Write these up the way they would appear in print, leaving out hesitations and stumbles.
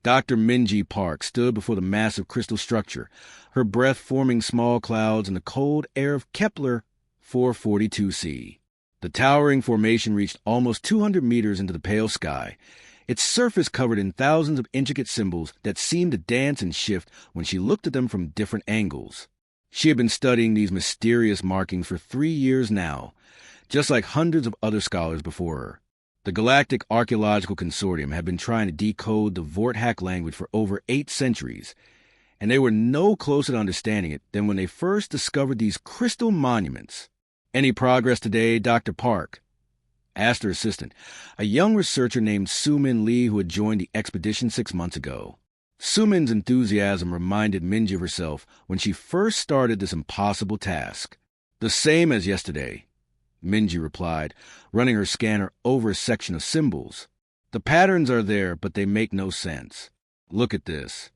Dr. Minji Park stood before the massive crystal structure, her breath forming small clouds in the cold air of Kepler 442c. The towering formation reached almost 200 meters into the pale sky, its surface covered in thousands of intricate symbols that seemed to dance and shift when she looked at them from different angles. She had been studying these mysterious markings for 3 years now, just like hundreds of other scholars before her. The Galactic Archaeological Consortium had been trying to decode the Vorthak language for over 8 centuries, and they were no closer to understanding it than when they first discovered these crystal monuments. "Any progress today, Dr. Park?" asked her assistant, a young researcher named Sumin Lee who had joined the expedition 6 months ago. Sumin's enthusiasm reminded Minji of herself when she first started this impossible task. "The same as yesterday," Minji replied, running her scanner over a section of symbols. "The patterns are there, but they make no sense. Look at this."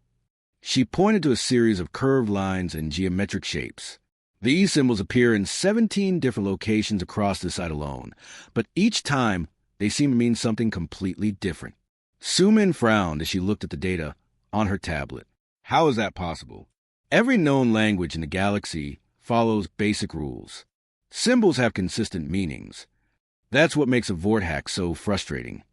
She pointed to a series of curved lines and geometric shapes. These symbols appear in 17 different locations across the site alone, but each time they seem to mean something completely different. Sumin frowned as she looked at the data on her tablet. "How is that possible? Every known language in the galaxy follows basic rules. Symbols have consistent meanings. That's what makes a Vorthak so frustrating,"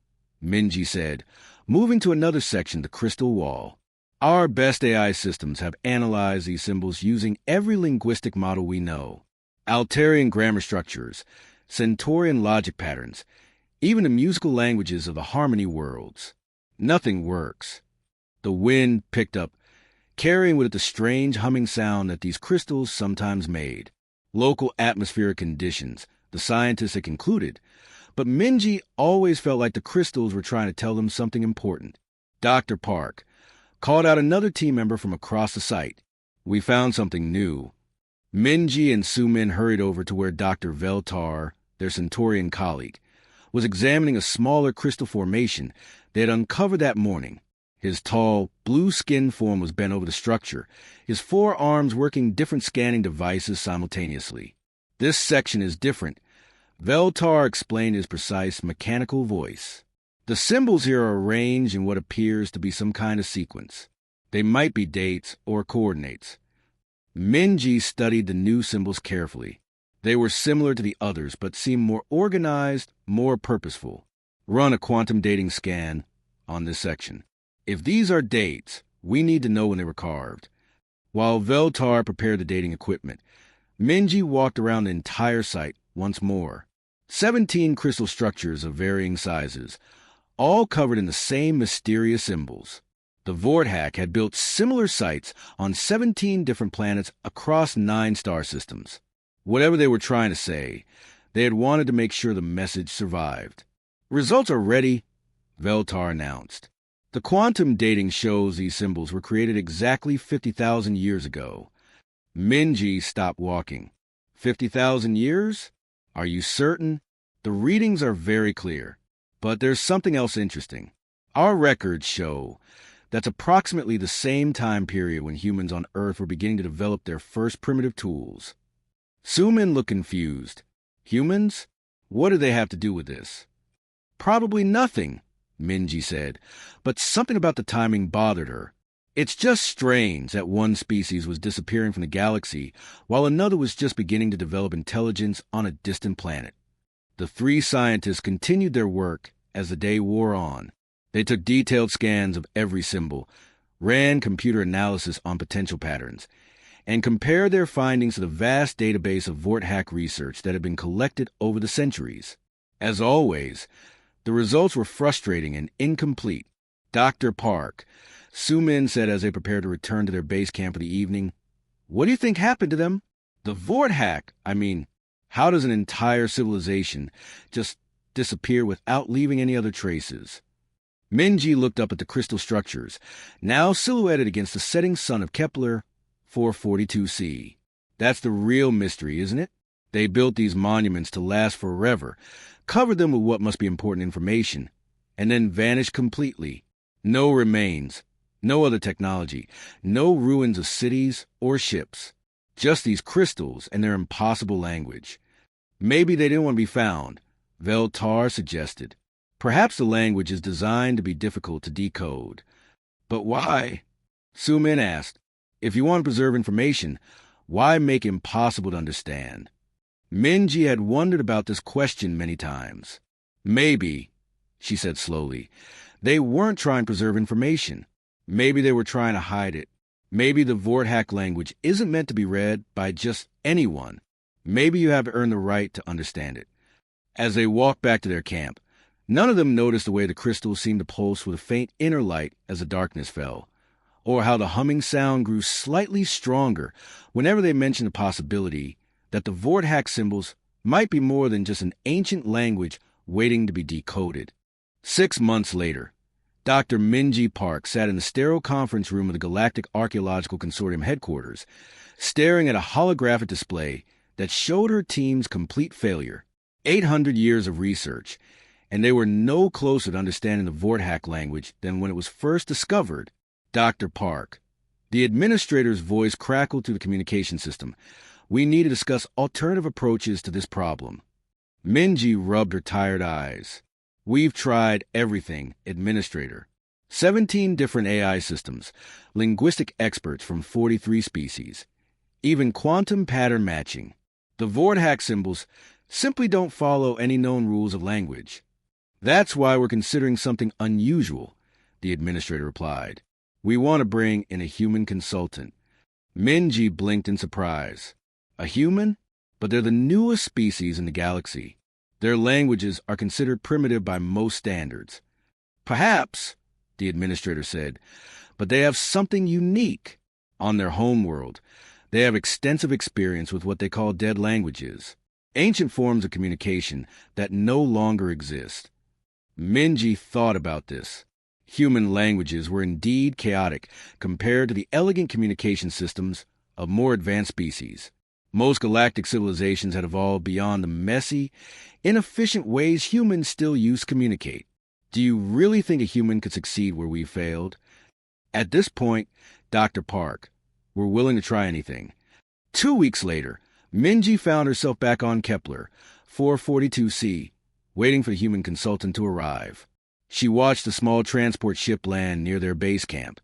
Minji said, moving to another section of the crystal wall. "Our best AI systems have analyzed these symbols using every linguistic model we know. Altarian grammar structures, Centaurian logic patterns, even the musical languages of the harmony worlds. Nothing works." The wind picked up, carrying with it the strange humming sound that these crystals sometimes made. Local atmospheric conditions, the scientists had concluded, but Minji always felt like the crystals were trying to tell them something important. Dr. Park called out another team member from across the site. "We found something new." Minji and Sumin hurried over to where Dr. Veltar, their Centaurian colleague, was examining a smaller crystal formation they had uncovered that morning. His tall, blue-skinned form was bent over the structure, his 4 arms working different scanning devices simultaneously. "This section is different," Veltar explained in his precise, mechanical voice. "The symbols here are arranged in what appears to be some kind of sequence. They might be dates or coordinates." Minji studied the new symbols carefully. They were similar to the others, but seemed more organized, more purposeful. "Run a quantum dating scan on this section. If these are dates, we need to know when they were carved." While Veltar prepared the dating equipment, Minji walked around the entire site once more. 17 crystal structures of varying sizes, all covered in the same mysterious symbols. The Vorthak had built similar sites on 17 different planets across 9 star systems. Whatever they were trying to say, they had wanted to make sure the message survived. "Results are ready," Veltar announced. "The quantum dating shows these symbols were created exactly 50,000 years ago." Minji stopped walking. 50,000 years? Are you certain? The readings are very clear. But there's something else interesting. Our records show that's approximately the same time period when humans on Earth were beginning to develop their first primitive tools. Sumin looked confused. "Humans? What do they have to do with this?" "Probably nothing," Minji said, but something about the timing bothered her. "It's just strange that one species was disappearing from the galaxy while another was just beginning to develop intelligence on a distant planet." The 3 scientists continued their work as the day wore on. They took detailed scans of every symbol, ran computer analysis on potential patterns, and compared their findings to the vast database of Vorthak research that had been collected over the centuries. As always, the results were frustrating and incomplete. "Dr. Park," Sumin said as they prepared to return to their base camp for the evening, "what do you think happened to them? The Vorthak, how does an entire civilization just disappear without leaving any other traces?" Minji looked up at the crystal structures, now silhouetted against the setting sun of Kepler 442c. "That's the real mystery, isn't it? They built these monuments to last forever, covered them with what must be important information, and then vanished completely. No remains, no other technology, no ruins of cities or ships. Just these crystals and their impossible language. Maybe they didn't want to be found," Veltar suggested. "Perhaps the language is designed to be difficult to decode." But why? Su Min asked. If you want to preserve information, why make it impossible to understand? Minji had wondered about this question many times. Maybe, she said slowly, they weren't trying to preserve information. Maybe they were trying to hide it. Maybe the Vorthak language isn't meant to be read by just anyone. Maybe you have earned the right to understand it. As they walked back to their camp, none of them noticed the way the crystals seemed to pulse with a faint inner light as the darkness fell, or how the humming sound grew slightly stronger whenever they mentioned the possibility that the Vorthak symbols might be more than just an ancient language waiting to be decoded. 6 months later, Dr. Minji Park sat in the sterile conference room of the Galactic Archaeological Consortium headquarters, staring at a holographic display that showed her team's complete failure. 800 years of research, and they were no closer to understanding the Vorthak language than when it was first discovered. Dr. Park. The administrator's voice crackled through the communication system. We need to discuss alternative approaches to this problem. Minji rubbed her tired eyes. We've tried everything, Administrator. 17 different AI systems, linguistic experts from 43 species, even quantum pattern matching. The Vorthak symbols simply don't follow any known rules of language. That's why we're considering something unusual, the administrator replied. We want to bring in a human consultant. Minji blinked in surprise. A human? But they're the newest species in the galaxy. Their languages are considered primitive by most standards. Perhaps, the administrator said, but they have something unique. On their homeworld, they have extensive experience with what they call dead languages, ancient forms of communication that no longer exist. Minji thought about this. Human languages were indeed chaotic compared to the elegant communication systems of more advanced species. Most galactic civilizations had evolved beyond the messy, inefficient ways humans still use to communicate. Do you really think a human could succeed where we failed? At this point, Dr. Park, we're willing to try anything. 2 weeks later, Minji found herself back on Kepler, 442C, waiting for the human consultant to arrive. She watched the small transport ship land near their base camp,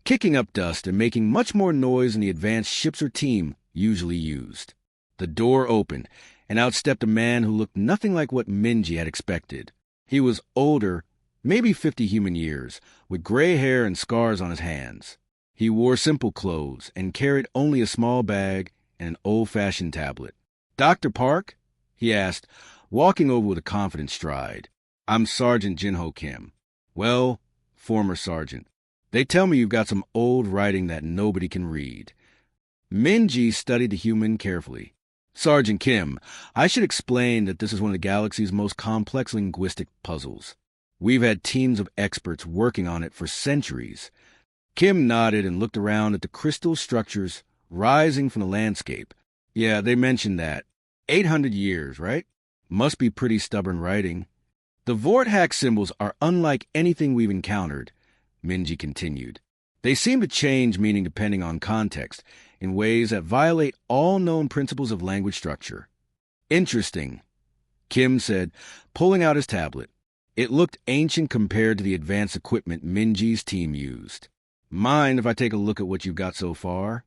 kicking up dust and making much more noise than the advanced ships or team usually used. The door opened, and out stepped a man who looked nothing like what Minji had expected. He was older, maybe 50 human years, with gray hair and scars on his hands. He wore simple clothes and carried only a small bag and an old-fashioned tablet. Dr. Park? He asked, walking over with a confident stride. I'm Sergeant Jinho Kim. Well, former sergeant. They tell me you've got some old writing that nobody can read. Minji studied the human carefully. Sergeant Kim, I should explain that this is one of the galaxy's most complex linguistic puzzles. We've had teams of experts working on it for centuries. Kim nodded and looked around at the crystal structures rising from the landscape. Yeah, they mentioned that. 800 years, right? Must be pretty stubborn writing. The Vorthak symbols are unlike anything we've encountered, Minji continued. They seem to change meaning depending on context, in ways that violate all known principles of language structure. Interesting, Kim said, pulling out his tablet. It looked ancient compared to the advanced equipment Minji's team used. Mind if I take a look at what you've got so far?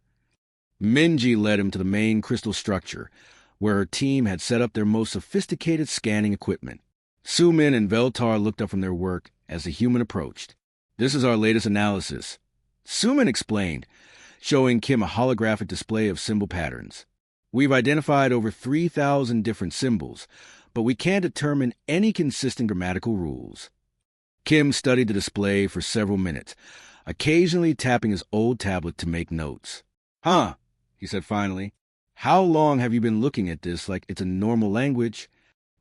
Minji led him to the main crystal structure, where her team had set up their most sophisticated scanning equipment. Su Min and Veltar looked up from their work as the human approached. This is our latest analysis, Su Min explained, showing Kim a holographic display of symbol patterns. We've identified over 3,000 different symbols, but we can't determine any consistent grammatical rules. Kim studied the display for several minutes, occasionally tapping his old tablet to make notes. Huh, he said finally. How long have you been looking at this like it's a normal language?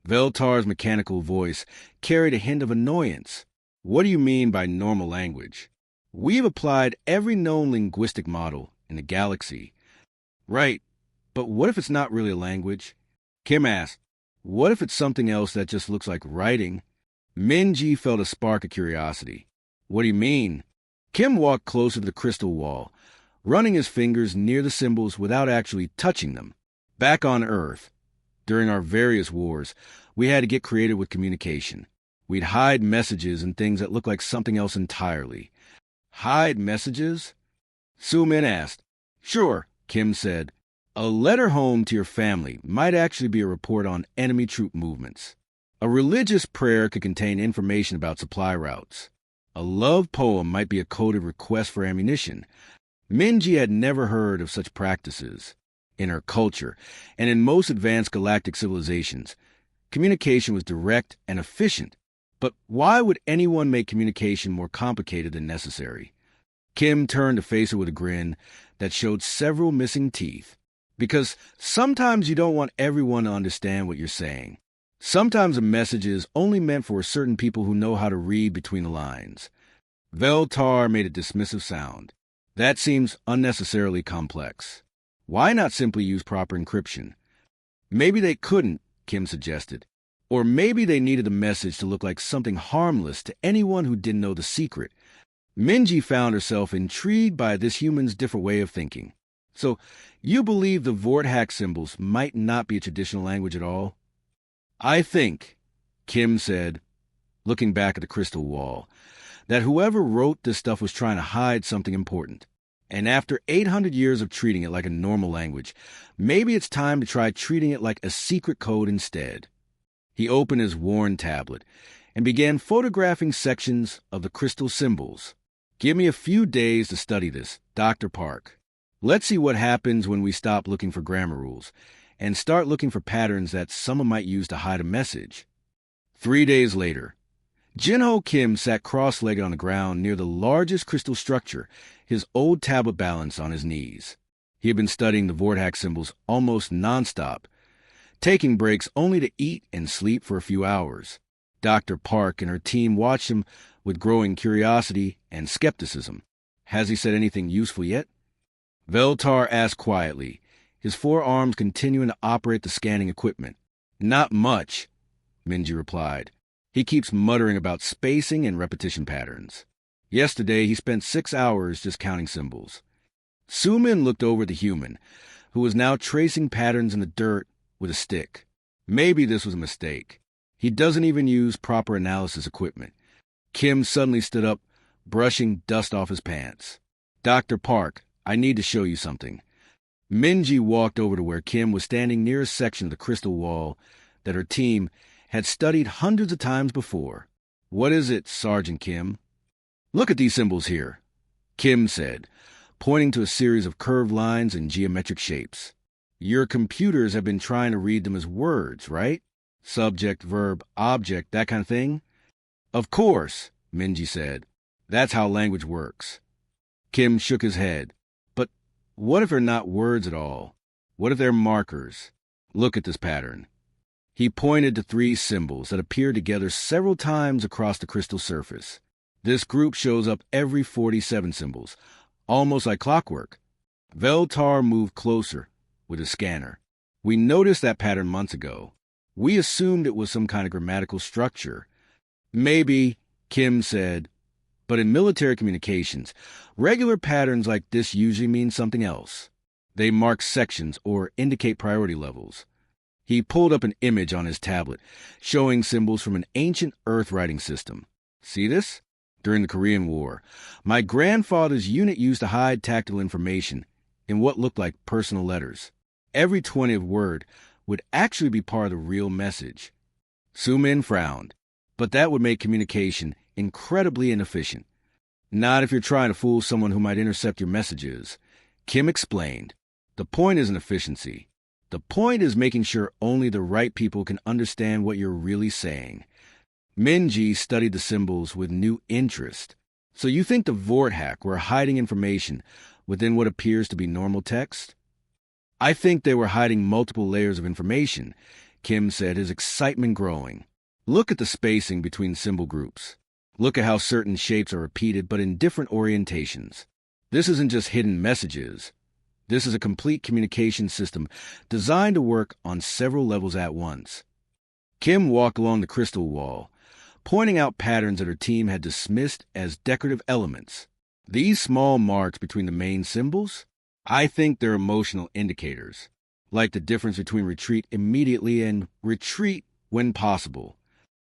Veltar's mechanical voice carried a hint of annoyance. What do you mean by normal language? We've applied every known linguistic model in the galaxy. Right, but what if it's not really a language? Kim asked. What if it's something else that just looks like writing? Minji felt a spark of curiosity. What do you mean? Kim walked closer to the crystal wall, running his fingers near the symbols without actually touching them. Back on Earth, during our various wars, we had to get creative with communication. We'd hide messages and things that looked like something else entirely. Hide messages? Su Min asked. Sure, Kim said. A letter home to your family might actually be a report on enemy troop movements. A religious prayer could contain information about supply routes. A love poem might be a coded request for ammunition. Minji had never heard of such practices. In her culture, and in most advanced galactic civilizations, communication was direct and efficient. But why would anyone make communication more complicated than necessary? Kim turned to face her with a grin that showed several missing teeth. Because sometimes you don't want everyone to understand what you're saying. Sometimes a message is only meant for certain people who know how to read between the lines. Veltar made a dismissive sound. That seems unnecessarily complex. Why not simply use proper encryption? Maybe they couldn't, Kim suggested. Or maybe they needed the message to look like something harmless to anyone who didn't know the secret. Minji found herself intrigued by this human's different way of thinking. So, you believe the Vortex symbols might not be a traditional language at all? I think, Kim said, looking back at the crystal wall, that whoever wrote this stuff was trying to hide something important. And after 800 years of treating it like a normal language, maybe it's time to try treating it like a secret code instead. He opened his worn tablet and began photographing sections of the crystal symbols. Give me a few days to study this, Dr. Park. Let's see what happens when we stop looking for grammar rules and start looking for patterns that someone might use to hide a message. 3 days later, Jinho Kim sat cross-legged on the ground near the largest crystal structure, his old tablet balanced on his knees. He had been studying the Vortex symbols almost nonstop, taking breaks only to eat and sleep for a few hours. Dr. Park and her team watched him with growing curiosity and skepticism. Has he said anything useful yet? Veltar asked quietly, his forearms continuing to operate the scanning equipment. Not much, Minji replied. He keeps muttering about spacing and repetition patterns. Yesterday, he spent 6 hours just counting symbols. Su Min looked over at the human, who was now tracing patterns in the dirt with a stick. Maybe this was a mistake. He doesn't even use proper analysis equipment. Kim suddenly stood up, brushing dust off his pants. Dr. Park, I need to show you something. Minji walked over to where Kim was standing near a section of the crystal wall that her team had studied hundreds of times before. What is it, Sergeant Kim? Look at these symbols here, Kim said, pointing to a series of curved lines and geometric shapes. Your computers have been trying to read them as words, right? Subject, verb, object, that kind of thing? Of course, Minji said. That's how language works. Kim shook his head. But what if they're not words at all? What if they're markers? Look at this pattern. He pointed to 3 symbols that appeared together several times across the crystal surface. This group shows up every 47 symbols, almost like clockwork. Veltar moved closer with his scanner. We noticed that pattern months ago. We assumed it was some kind of grammatical structure. Maybe, Kim said, but in military communications, regular patterns like this usually mean something else. They mark sections or indicate priority levels. He pulled up an image on his tablet, showing symbols from an ancient Earth writing system. See this? During the Korean War, my grandfather's unit used to hide tactile information in what looked like personal letters. Every 20th word would actually be part of the real message. Su Min frowned, but that would make communication incredibly inefficient. Not if you're trying to fool someone who might intercept your messages. Kim explained. The point isn't efficiency. The point is making sure only the right people can understand what you're really saying. Minji studied the symbols with new interest. So you think the Vortex were hiding information within what appears to be normal text? I think they were hiding multiple layers of information, Kim said, his excitement growing. Look at the spacing between symbol groups. Look at how certain shapes are repeated but in different orientations. This isn't just hidden messages. This is a complete communication system designed to work on several levels at once. Kim walked along the crystal wall, pointing out patterns that her team had dismissed as decorative elements. These small marks between the main symbols? I think they're emotional indicators, like the difference between retreat immediately and retreat when possible.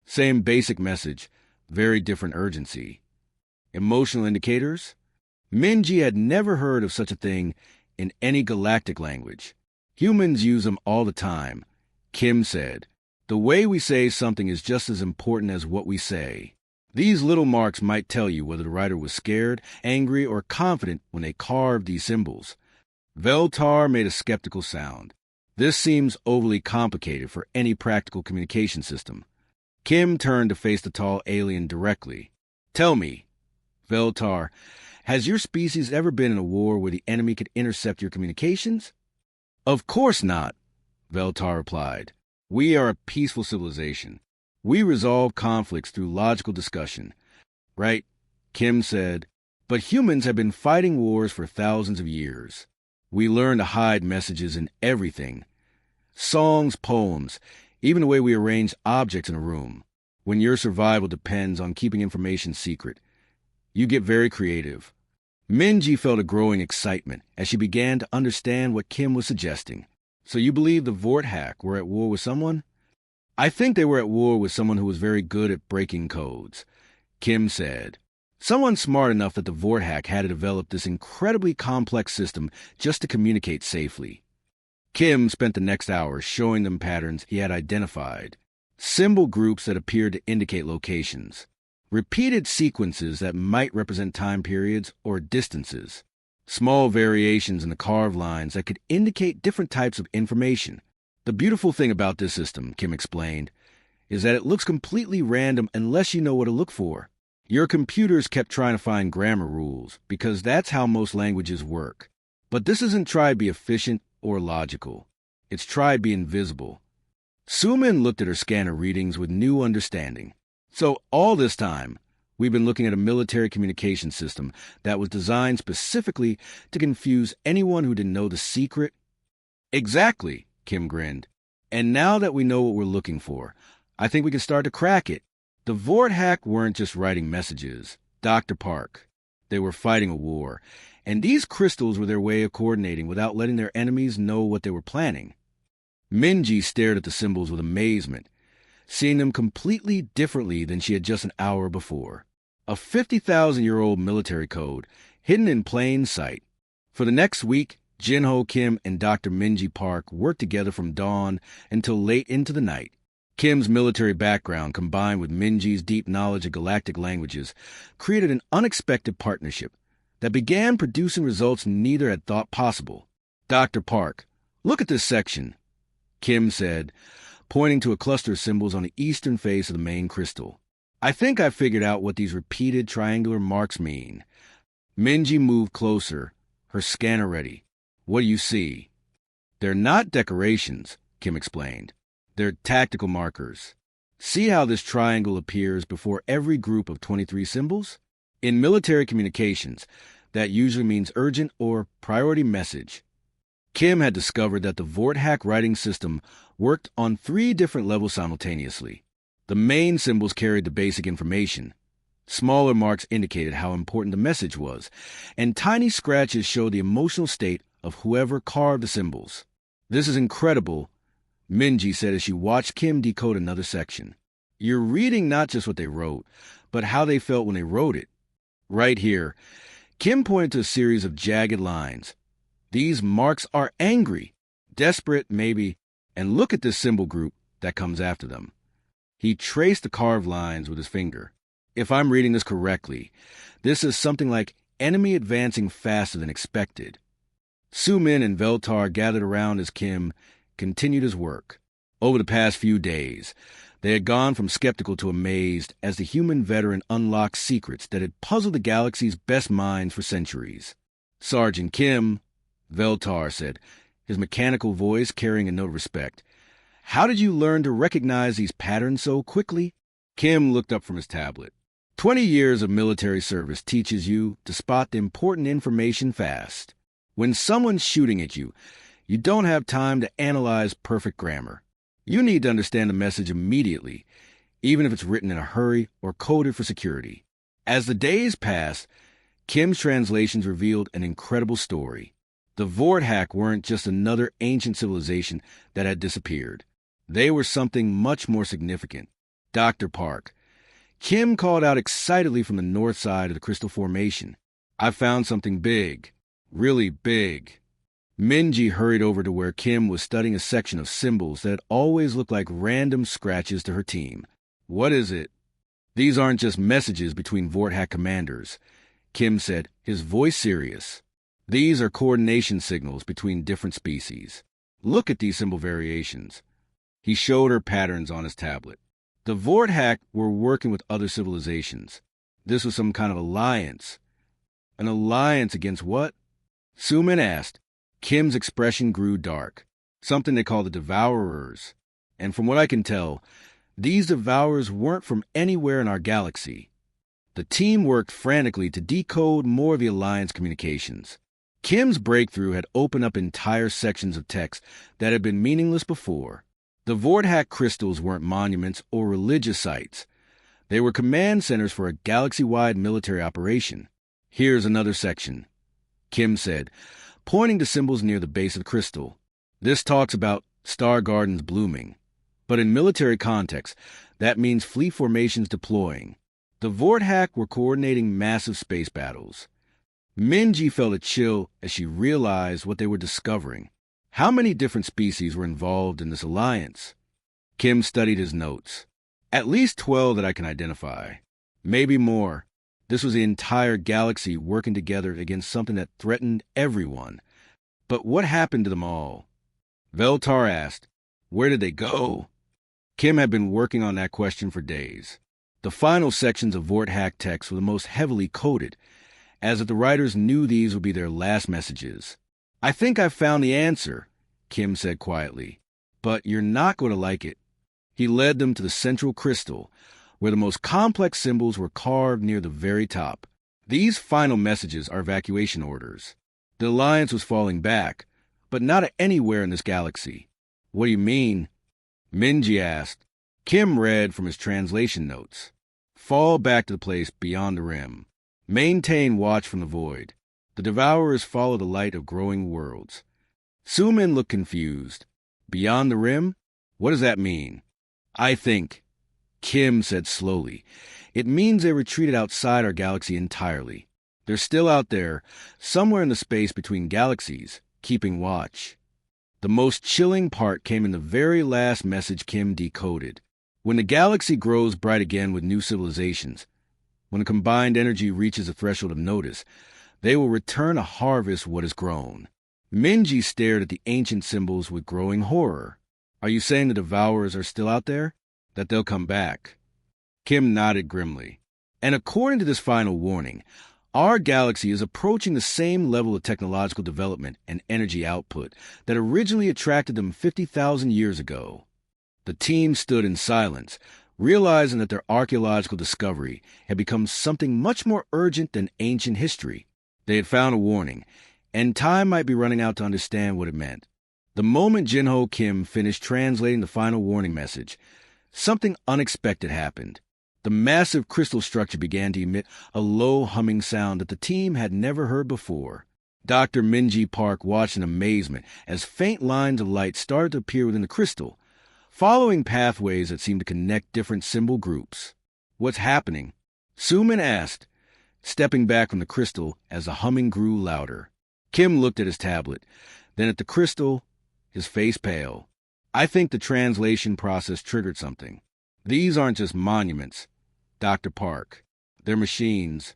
Same basic message, very different urgency. Emotional indicators? Minji had never heard of such a thing in any galactic language. Humans use them all the time. Kim said, "The way we say something is just as important as what we say." These little marks might tell you whether the writer was scared, angry, or confident when they carved these symbols. Veltar made a skeptical sound. This seems overly complicated for any practical communication system. Kim turned to face the tall alien directly. "Tell me, Veltar, has your species ever been in a war where the enemy could intercept your communications?" "Of course not," Veltar replied. "We are a peaceful civilization. We resolve conflicts through logical discussion." "Right," Kim said, "but humans have been fighting wars for thousands of years. We learn to hide messages in everything. Songs, poems, even the way we arrange objects in a room. When your survival depends on keeping information secret, you get very creative." Minji felt a growing excitement as she began to understand what Kim was suggesting. "So you believe the Vorthack were at war with someone?" "I think they were at war with someone who was very good at breaking codes," Kim said. "Someone smart enough that the Vorthack had to develop this incredibly complex system just to communicate safely." Kim spent the next hour showing them patterns he had identified, symbol groups that appeared to indicate locations, repeated sequences that might represent time periods or distances, small variations in the carved lines that could indicate different types of information. "The beautiful thing about this system," Kim explained, "is that it looks completely random unless you know what to look for. Your computers kept trying to find grammar rules because that's how most languages work. But this isn't try to be efficient or logical. It's try to be invisible." Sumin looked at her scanner readings with new understanding. "So all this time, we've been looking at a military communication system that was designed specifically to confuse anyone who didn't know the secret?" "Exactly," Kim grinned. "And now that we know what we're looking for, I think we can start to crack it. The Vorthack weren't just writing messages, Dr. Park. They were fighting a war, and these crystals were their way of coordinating without letting their enemies know what they were planning." Minji stared at the symbols with amazement, seeing them completely differently than she had just an hour before. A 50,000-year-old military code, hidden in plain sight. For the next week, Jinho Kim and Dr. Minji Park worked together from dawn until late into the night. Kim's military background, combined with Minji's deep knowledge of galactic languages, created an unexpected partnership that began producing results neither had thought possible. "Dr. Park, look at this section," Kim said, pointing to a cluster of symbols on the eastern face of the main crystal. "I think I've figured out what these repeated triangular marks mean." Minji moved closer, her scanner ready. "What do you see?" "They're not decorations," Kim explained. "They're tactical markers. See how this triangle appears before every group of 23 symbols? In military communications, that usually means urgent or priority message." Kim had discovered that the Vorthack writing system worked on 3 different levels simultaneously. The main symbols carried the basic information. Smaller marks indicated how important the message was, and tiny scratches showed the emotional state of whoever carved the symbols. "This is incredible," Minji said as she watched Kim decode another section. "You're reading not just what they wrote, but how they felt when they wrote it. Right here," Kim pointed to a series of jagged lines. "These marks are angry, desperate maybe, and look at this symbol group that comes after them." He traced the carved lines with his finger. "If I'm reading this correctly, this is something like enemy advancing faster than expected." Sumin and Veltar gathered around as Kim continued his work. Over the past few days, they had gone from skeptical to amazed as the human veteran unlocked secrets that had puzzled the galaxy's best minds for centuries. "Sergeant Kim," Veltar said, his mechanical voice carrying a note of respect, "how did you learn to recognize these patterns so quickly?" Kim looked up from his tablet. 20 years of military service teaches you to spot the important information fast. When someone's shooting at you, you don't have time to analyze perfect grammar. You need to understand the message immediately, even if it's written in a hurry or coded for security. As the days passed, Kim's translations revealed an incredible story. The Vorthack weren't just another ancient civilization that had disappeared. They were something much more significant. Dr. Park, Kim called out excitedly from the north side of the crystal formation. "I found something big. Really big." Minji hurried over to where Kim was studying a section of symbols that always looked like random scratches to her team. "What is it?" "These aren't just messages between Vorthack commanders," Kim said, his voice serious. "These are coordination signals between different species. Look at these symbol variations." He showed her patterns on his tablet. The Vorthack were working with other civilizations. This was some kind of alliance. An alliance against what? Sumin asked. Kim's expression grew dark. Something they call the Devourers. And from what I can tell, these Devourers weren't from anywhere in our galaxy. The team worked frantically to decode more of the Alliance communications. Kim's breakthrough had opened up entire sections of text that had been meaningless before. The Vorthack crystals weren't monuments or religious sites. They were command centers for a galaxy-wide military operation. "Here's another section," Kim said, pointing to symbols near the base of the crystal. "This talks about star gardens blooming. But in military context, that means fleet formations deploying. The Vorthack were coordinating massive space battles." Minji felt a chill as she realized what they were discovering. How many different species were involved in this alliance? Kim studied his notes. "At least 12 that I can identify. Maybe more. This was the entire galaxy working together against something that threatened everyone. But what happened to them all?" Veltar asked. "Where did they go?" Kim had been working on that question for days. The final sections of Vorthack text were the most heavily coded, as if the writers knew these would be their last messages. "I think I've found the answer," Kim said quietly. "But you're not going to like it." He led them to the central crystal, where the most complex symbols were carved near the very top. "These final messages are evacuation orders. The Alliance was falling back, but not anywhere in this galaxy." "What do you mean?" Minji asked. Kim read from his translation notes. "Fall back to the place beyond the rim. Maintain watch from the void. The Devourers follow the light of growing worlds." Sumin looked confused. "Beyond the rim? What does that mean?" "I think," Kim said slowly, "it means they retreated outside our galaxy entirely. They're still out there, somewhere in the space between galaxies, keeping watch." The most chilling part came in the very last message Kim decoded. "When the galaxy grows bright again with new civilizations, when the combined energy reaches a threshold of notice, they will return to harvest what is grown." Minji stared at the ancient symbols with growing horror. "Are you saying the Devourers are still out there? That they'll come back?" Kim nodded grimly. "And according to this final warning, our galaxy is approaching the same level of technological development and energy output that originally attracted them 50,000 years ago." The team stood in silence, realizing that their archaeological discovery had become something much more urgent than ancient history. They had found a warning, and time might be running out to understand what it meant. The moment Jinho Kim finished translating the final warning message, something unexpected happened. The massive crystal structure began to emit a low humming sound that the team had never heard before. Dr. Minji Park watched in amazement as faint lines of light started to appear within the crystal, following pathways that seemed to connect different symbol groups. "What's happening?" Sumin asked, stepping back from the crystal as the humming grew louder. Kim looked at his tablet, then at the crystal, his face pale. "I think the translation process triggered something. These aren't just monuments, Dr. Park. They're machines."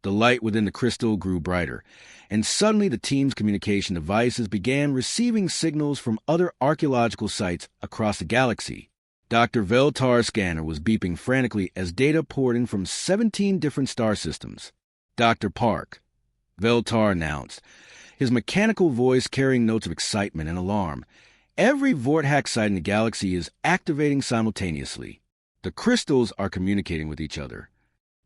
The light within the crystal grew brighter, and suddenly the team's communication devices began receiving signals from other archaeological sites across the galaxy. Dr. Veltar's scanner was beeping frantically as data poured in from 17 different star systems. "Dr. Park," Veltar announced, his mechanical voice carrying notes of excitement and alarm. "Every Vorthack site in the galaxy is activating simultaneously. The crystals are communicating with each other."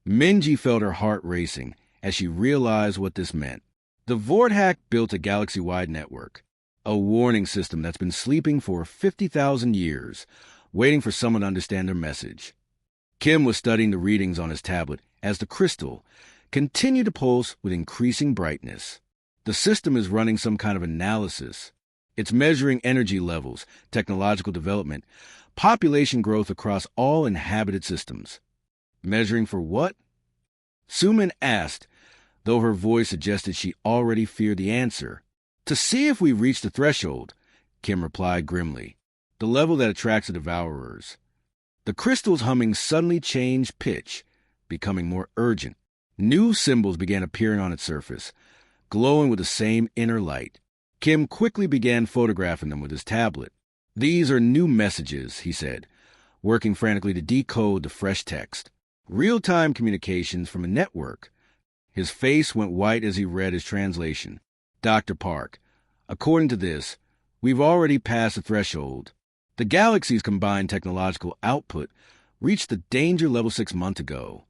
Minji felt her heart racing as she realized what this meant. The Vorthack built a galaxy-wide network, a warning system that's been sleeping for 50,000 years, waiting for someone to understand their message. Kim was studying the readings on his tablet as the crystal continued to pulse with increasing brightness. The system is running some kind of analysis. It's measuring energy levels, technological development, population growth across all inhabited systems. Measuring for what? Sumin asked, though her voice suggested she already feared the answer. To see if we reached the threshold, Kim replied grimly, the level that attracts the devourers. The crystal's humming suddenly changed pitch, becoming more urgent. New symbols began appearing on its surface, glowing with the same inner light. Kim quickly began photographing them with his tablet. These are new messages, he said, working frantically to decode the fresh text. Real-time communications from a network. His face went white as he read his translation. Dr. Park, according to this, we've already passed the threshold. The galaxy's combined technological output reached the danger level 6 months ago.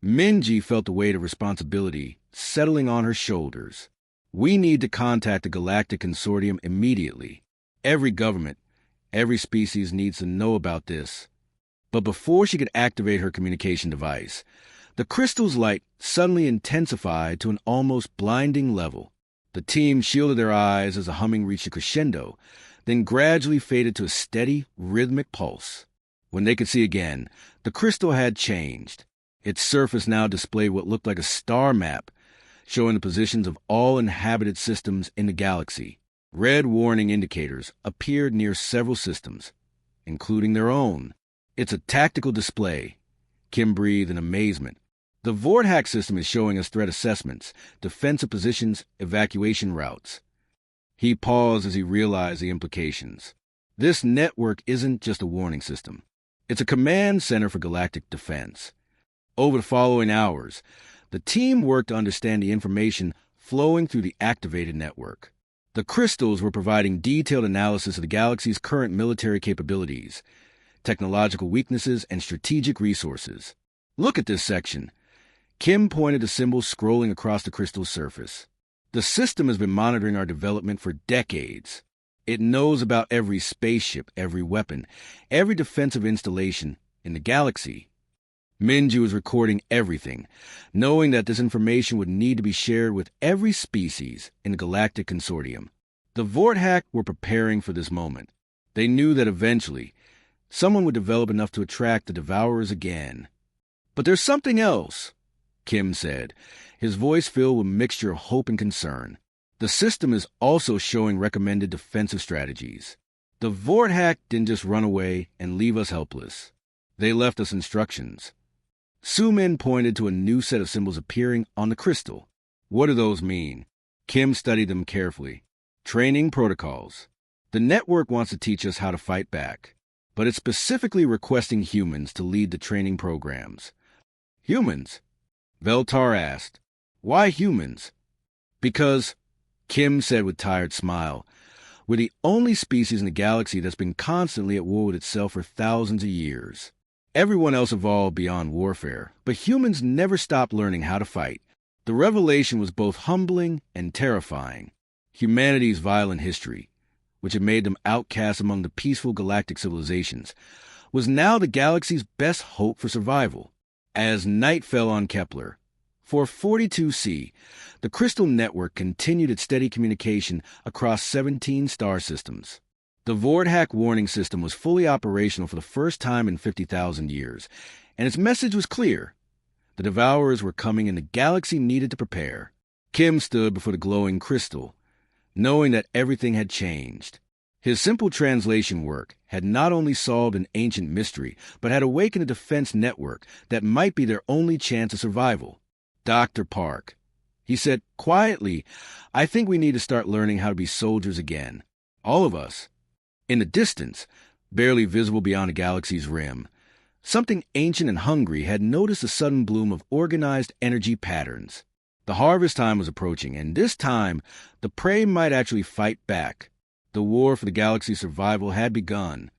Minji felt the weight of responsibility settling on her shoulders. We need to contact the Galactic Consortium immediately. Every government, every species needs to know about this. But before she could activate her communication device, the crystal's light suddenly intensified to an almost blinding level. The team shielded their eyes as the humming reached a crescendo, then gradually faded to a steady, rhythmic pulse. When they could see again, the crystal had changed. Its surface now displayed what looked like a star map, showing the positions of all inhabited systems in the galaxy. Red warning indicators appeared near several systems, including their own. It's a tactical display. Kim breathed in amazement. The Vorthack system is showing us threat assessments, defensive positions, evacuation routes. He paused as he realized the implications. This network isn't just a warning system. It's a command center for galactic defense. Over the following hours, the team worked to understand the information flowing through the activated network. The crystals were providing detailed analysis of the galaxy's current military capabilities, technological weaknesses, and strategic resources. Look at this section. Kim pointed to symbols scrolling across the crystal's surface. The system has been monitoring our development for decades. It knows about every spaceship, every weapon, every defensive installation in the galaxy. Minju was recording everything, knowing that this information would need to be shared with every species in the Galactic Consortium. The Vorthack were preparing for this moment. They knew that eventually, someone would develop enough to attract the Devourers again. But there's something else, Kim said, his voice filled with a mixture of hope and concern. The system is also showing recommended defensive strategies. The Vorthack didn't just run away and leave us helpless. They left us instructions. Sumin pointed to a new set of symbols appearing on the crystal. What do those mean? Kim studied them carefully. Training protocols. The network wants to teach us how to fight back, but it's specifically requesting humans to lead the training programs. Humans? Veltar asked. Why humans? Because, Kim said with a tired smile, we're the only species in the galaxy that's been constantly at war with itself for thousands of years. Everyone else evolved beyond warfare, but humans never stopped learning how to fight. The revelation was both humbling and terrifying. Humanity's violent history, which had made them outcasts among the peaceful galactic civilizations, was now the galaxy's best hope for survival. As night fell on Kepler, for 42C, the Crystal Network continued its steady communication across 17 star systems. The Vorthack warning system was fully operational for the first time in 50,000 years, and its message was clear. The Devourers were coming and the galaxy needed to prepare. Kim stood before the glowing crystal, knowing that everything had changed. His simple translation work had not only solved an ancient mystery, but had awakened a defense network that might be their only chance of survival. Dr. Park, he said quietly, I think we need to start learning how to be soldiers again. All of us. In the distance, barely visible beyond the galaxy's rim, something ancient and hungry had noticed a sudden bloom of organized energy patterns. The harvest time was approaching, and this time, the prey might actually fight back. The war for the galaxy's survival had begun.